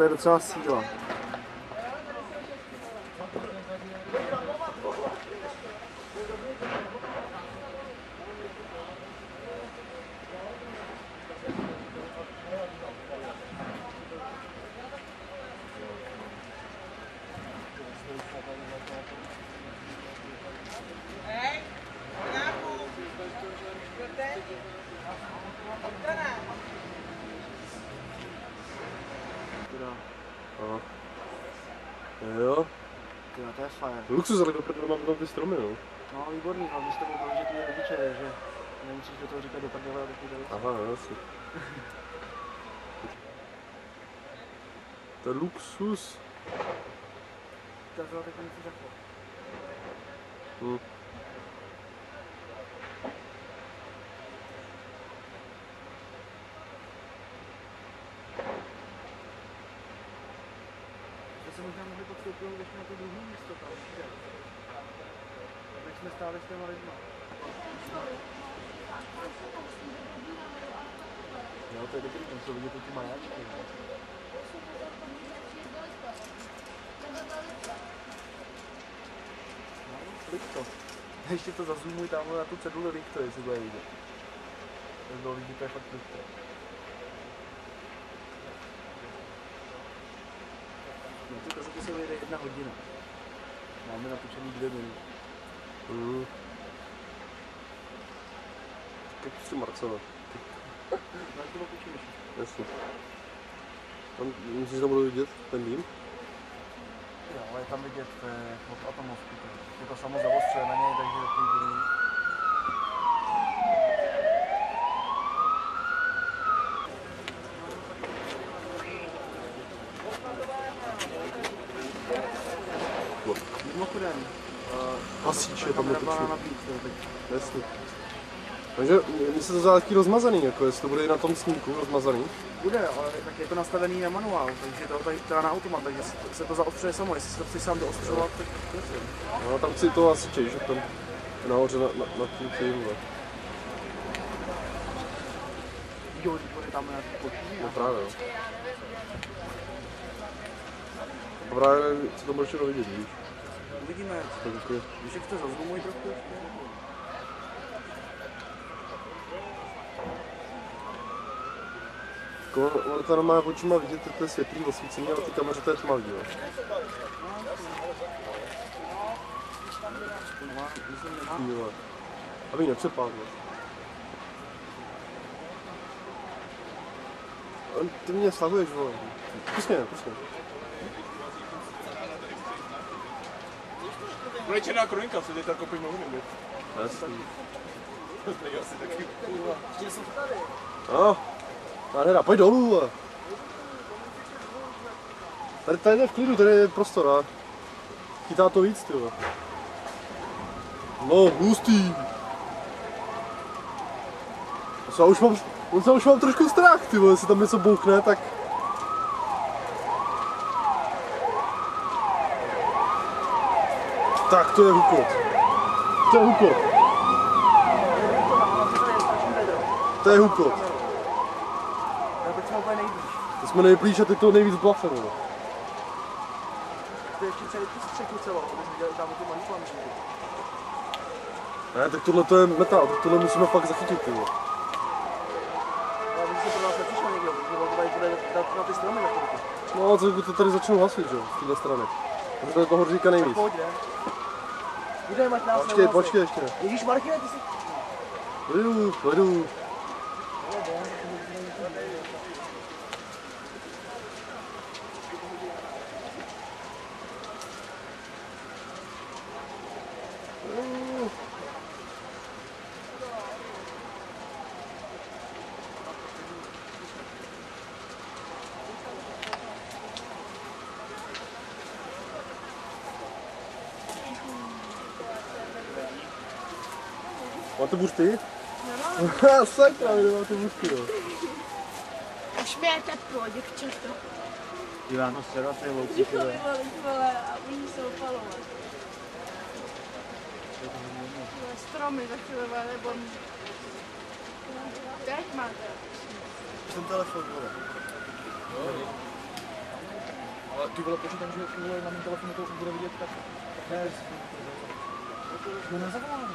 to je docela síla. Jo. Tyjo, to je fajn. Luxus, ale do prdele mám tam ty stromy, no. No výborný, hlavně s tebou protože ty rodiče, že nemusíš do toho říkat do prdele a taky další. Aha, jasně. To je luxus. To je takový něco řekl. Že se možná mohli podstoupit ještě na to druhé místo tam, že? Teď jsme stáli s těma lidma. Jo, to je dobrý, tam jsou vidět ty majáčky. Klik to. Ještě to zazoomuj tamhle na tu ceduli Likto, jestli bude vidět. Tak bylo vidět, to je fakt Likto. No ty kazety se vyjede 1 hodina. Máme natočený 2 minuty. Tak si Marcela. No to počíš. Jasně. Myslíš, že tam budou vidět ten dým? Jo, ale je tam vidět od atomovky. Je to samo zaostřené na něj, takže takový divný. Mimochodem, Hasiče tam netočí. teď. Jasně. Takže mi se to zdá taky rozmazaný, jako jestli to bude i na tom snímku rozmazaný. Bude, ale tak je to nastavený na manuál, takže to tady teda na automat, takže se to zaostřuje samo, jestli se to chci sám doostřovat, tak prosím. No tam chci to hasiče, že tam nahoře na tím. Jo, bude tam nějaký počíně. No právě, jo. A právě se to bude vidět, víš? Uvidíme, když jak to zazoomuj trochu ještě. Ono to normálně očima vidět, to je světlý osvícení, ale ty kameře to je tmavý, jo. Aby ji nepřepálil. Ty mě slaguješ, vole. Pust mě. Bude černá kronika, co ty tak kopím nohu nebude. Jasný. To je asi taky. Ještě jsou tady. No, nádhera, pojď dolů. Tady je v klidu, tady je prostor, a chytá to víc, ty vole. No, hustý. Už mám trošku strach, ty vole, jestli tam něco bouchne, tak... Tak, to je hukot. To je hukot. Teď jsme úplně nejblíž. To jsme nejblíž a teď to nejvíc blafeno. To je ještě celý tu střechu celou, aby jsme dělali tam tu manipulantu. Ne, tak tohle to je metal, tak tohle musíme fakt zachytit, ty vole. Ale když se pro nás nepřišlo někdo, protože tady bude dát na ty stromy na chvilku. No, to tady začnou hasit, že jo, z téhle strany. Protože to je toho říká nejvíc. Pojď, ne? Jdeme, ať nás neuhlasí. Počkej ještě. Ježíš Marky, ty si... Vedu. Máte buřty? No. Sakra, vy nemáte buřty, jo. Už mi je teplo, děvčata. Dívám to středa, to je loucí, Ticho vole, a oni se opalovat. Stromy za chvíli, nebo... Teď máte. Jsem telefon, vole. Ale ty vole, počítám, že ty vole na mém telefonu to bude vidět tak. Ne, no nezavolám.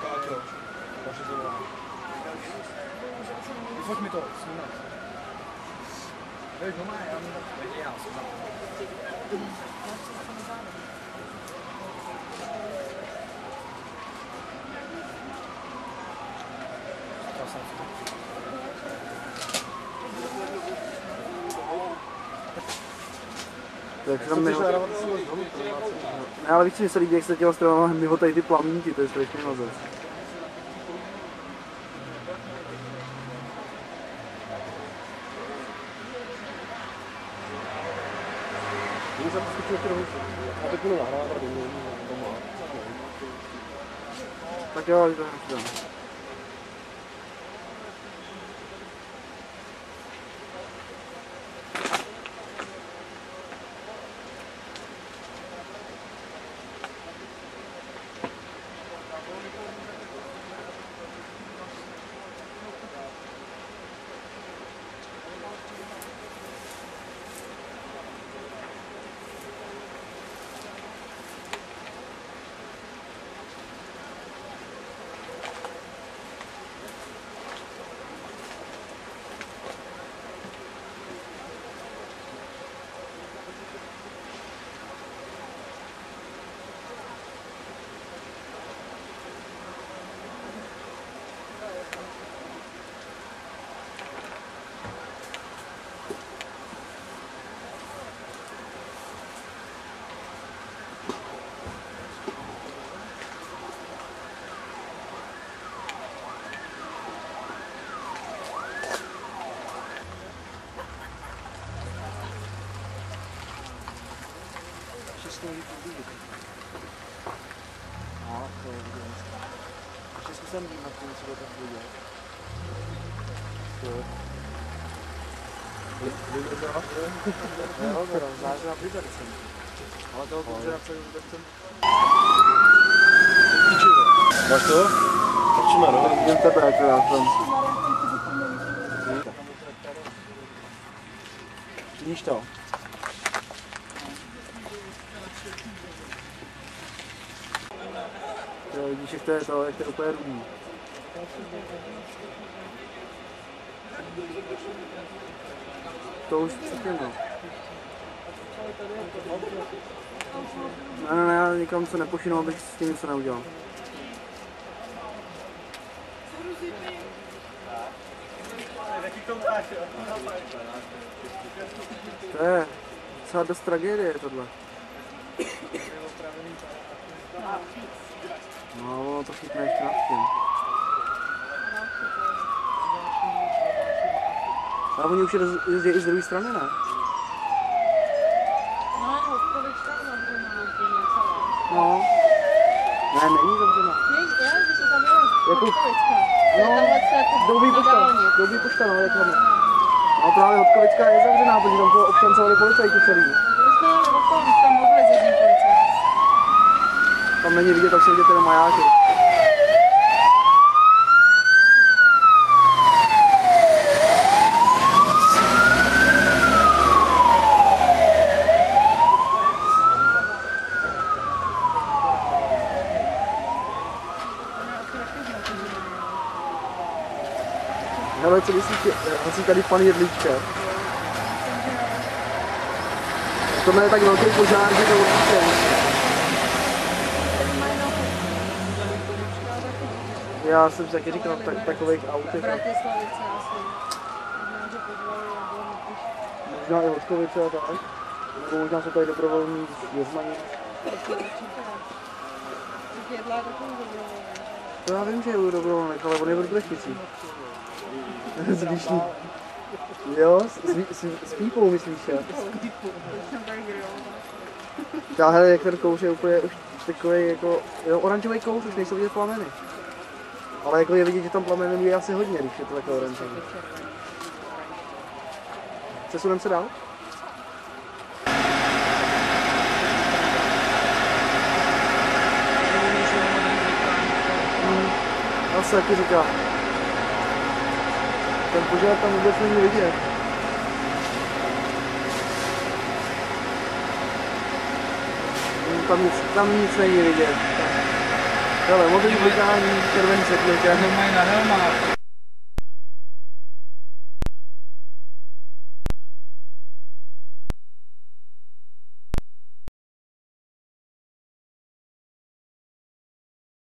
Káťo, vaše zavolání. Vyfoť mi to, snímat. Víš, no má, já mi tak nedělám, já jsem Tak tam ne, ale víš, co mi se líbí, jak se tělo strává mimo tady ty plamínky, to je strašně mazec. Můžu jsem skočil trochu. A teď budu nahrávat domů. Tak jo, to je ještě zkusím být na tom, co to tak bude. Jo, teda, záleží na Libercem. Ale toho konzerace už Libercem. Máš to? Začíme, no. Jen tebe, akorát tam. Vidíš to? Jo, vidíš, jak to je to, jak to je úplně rudý. To už cítím, no. Ne, já nikam se nepošinu, abych s tím něco neudělal. To je docela dost tragédie tohle. No, to chytne ještě nad tím. A oni už jezdí i z druhé strany, ne? No. Ne, není zavřená. Jako... No, Doubí pošta, no, jak máme. No právě Hodkovická je zavřená, protože tam občancovali policajti celý. Tam není vidět, tam se vidět jenom majáky. Hele, co myslíte, asi tady pan Jedlička. Tohle je tak velký požár, že to určitě. Já jsem si taky říkal takových autech. Možná i Hodkovice a tak. Nebo možná jsou tady dobrovolní jezmani. To já vím, že je dobrovolník, ale on je v Brechticích. Z Výšní. Jo, s pípou myslíš, jo? Já hele, jak ten kouř je úplně už takový jako, jo, oranžový kouř, už nejsou vidět plameny. Ale jako je vidět, že tam plameny je asi hodně, když je to takové oranžový. Přesuneme se dál? Já se taky říkám. Ten požár tam vůbec není vidět. tam nic není vidět. Hele, modrý blikání, červený světlo. To mají na helmách.